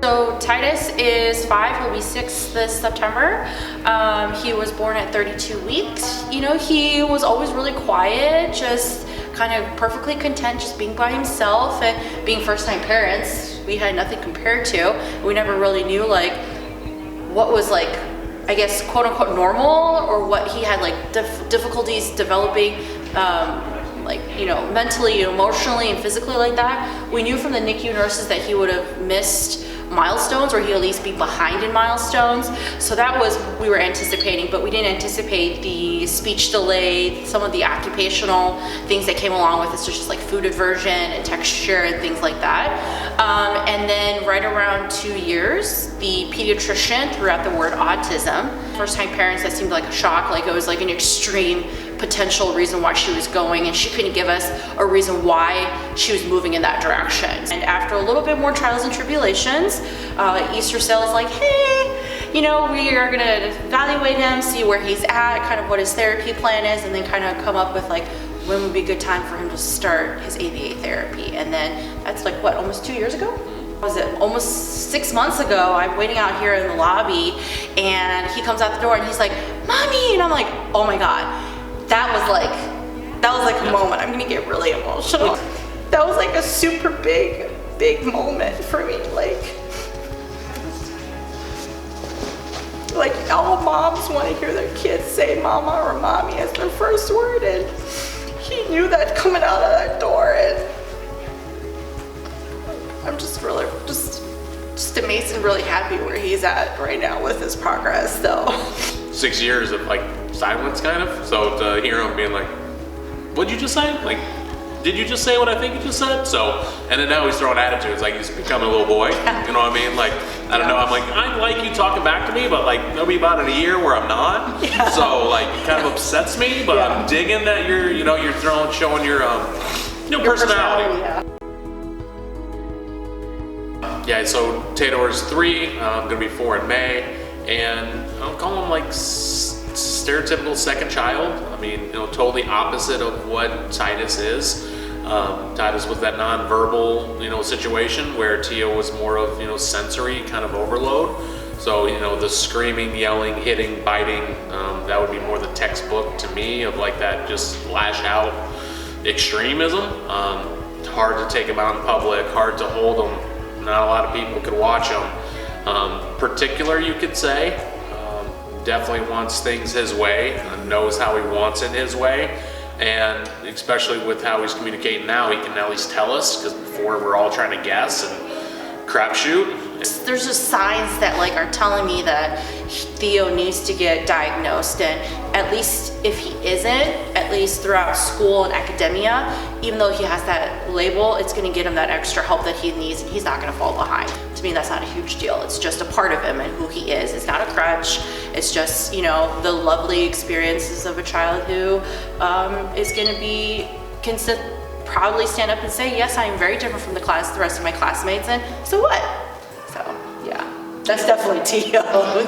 So Titus is 5, he'll be 6 this September. He was born at 32 weeks. You know, he was always really quiet, just kind of perfectly content just being by himself, and being first-time parents, we had nothing compared to. We never really knew like what was like, I guess, quote-unquote normal, or what he had like difficulties developing, like, you know, mentally, emotionally, and physically like that. We knew from the NICU nurses that he would have missed milestones, or he'd at least be behind in milestones. So that was, we were anticipating, but we didn't anticipate the speech delay, some of the occupational things that came along with it, so just like food aversion and texture and things like that. And then right around 2 years, the pediatrician threw out the word autism. First time parents, that seemed like a shock, like it was like an extreme potential reason why she was going, and she couldn't give us a reason why she was moving in that direction. And after a little bit more trials and tribulations, Easterseals like, hey, you know, we are gonna evaluate him, see where he's at, kind of what his therapy plan is, and then kind of come up with like when would be a good time for him to start his ABA therapy. And then that's like, what, almost 2 years ago? Was it almost 6 months ago? I'm waiting out here in the lobby, and he comes out the door and he's like, "Mommy," and I'm like, oh my God. That was like a moment. I'm gonna get really emotional. That was like a super big moment for me. Like all moms want to hear their kids say mama or mommy as their first word, and he knew that coming out of that door, and I'm just really, just amazed and really happy where he's at right now with his progress, though. 6 years of like silence, kind of. So to hear him being like, "What'd you just say? Like, did you just say what I think you just said?" So, and then now he's throwing attitudes, like he's becoming a little boy. You know what I mean? Like, I don't know. I'm like, I like you talking back to me, but like, there'll be about in a year where I'm not. Yeah. So like, it kind of upsets me, but I'm digging that you're, you know, you're showing your personality. Yeah. So Theodore is 3. Gonna be 4 in May, and I'll call him like stereotypical second child. I mean, you know, totally opposite of what Titus is. Titus was that non-verbal, you know, situation where Teo was more of, you know, sensory kind of overload. So, you know, the screaming, yelling, hitting, biting, that would be more the textbook to me of like that just lash out extremism. Hard to take him out in public, hard to hold him. Not a lot of people could watch him. Particular, you could say. Definitely wants things his way, knows how he wants it his way, and especially with how he's communicating now, he can at least tell us, because before we're all trying to guess and crapshoot. There's just signs that like are telling me that Theo needs to get diagnosed, and at least if he isn't, at least throughout school and academia, even though he has that label, it's going to get him that extra help that he needs, and he's not going to fall behind. To me, that's not a huge deal. It's just a part of him and who he is. It's not a crutch. It's just, you know, the lovely experiences of a child who is going to be, can proudly stand up and say, yes, I am very different from the rest of my classmates, and so what? So, yeah, that's definitely Teo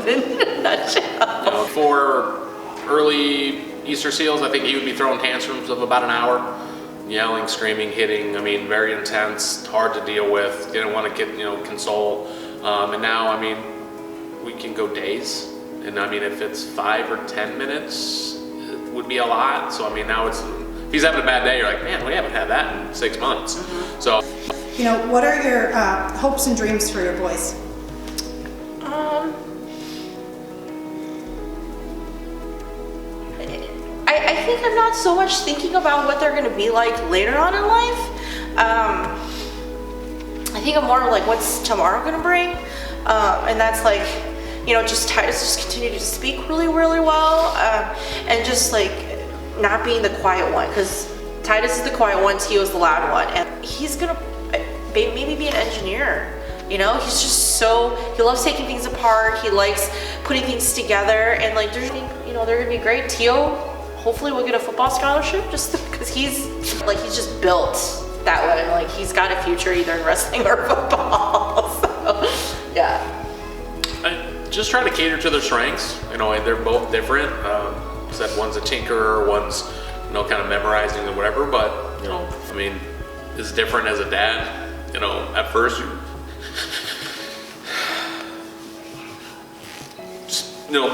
in a nutshell. You know, for early Easterseals, I think he would be throwing tantrums of about an hour. Yelling, screaming, hitting, I mean, very intense, hard to deal with, didn't want to get, you know, console. And now, I mean, we can go days. And I mean, if it's 5 or 10 minutes, it would be a lot. So, I mean, now it's, if he's having a bad day, you're like, man, we haven't had that in 6 months. Mm-hmm. So, you know, what are your hopes and dreams for your boys? I think I'm not so much thinking about what they're going to be like later on in life. I think I'm more like, what's tomorrow going to bring? And that's like, you know, just Titus just continue to speak really, really well, and just like not being the quiet one, because Titus is the quiet one, Teo's the loud one, and he's going to maybe be an engineer. You know, he's just so, he loves taking things apart, he likes putting things together, and like, they're gonna be great. Teo, hopefully we'll get a football scholarship, just because he's just built that way. Like, he's got a future either in wrestling or football. So, yeah. I just try to cater to their strengths. You know, they're both different. Said one's a tinkerer, one's, you know, kind of memorizing or whatever. But, you know, I mean, it's different as a dad. You know, at first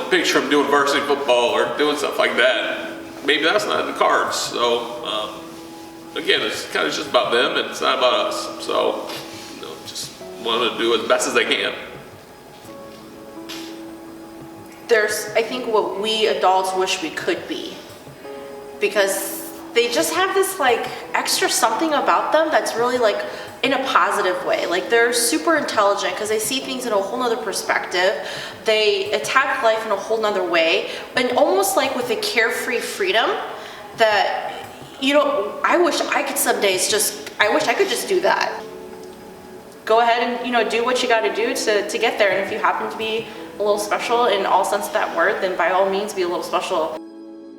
picture him doing varsity football or doing stuff like that. Maybe that's not in the cards. So again, it's kind of just about them, and it's not about us. So just want them to do as best as they can. There's, I think, what we adults wish we could be, because they just have this like extra something about them that's really like in a positive way. Like they're super intelligent because they see things in a whole nother perspective. They attack life in a whole nother way, and almost like with a carefree freedom that, I wish I could some days I wish I could just do that. Go ahead and, do what you got to do to get there. And if you happen to be a little special in all sense of that word, then by all means be a little special.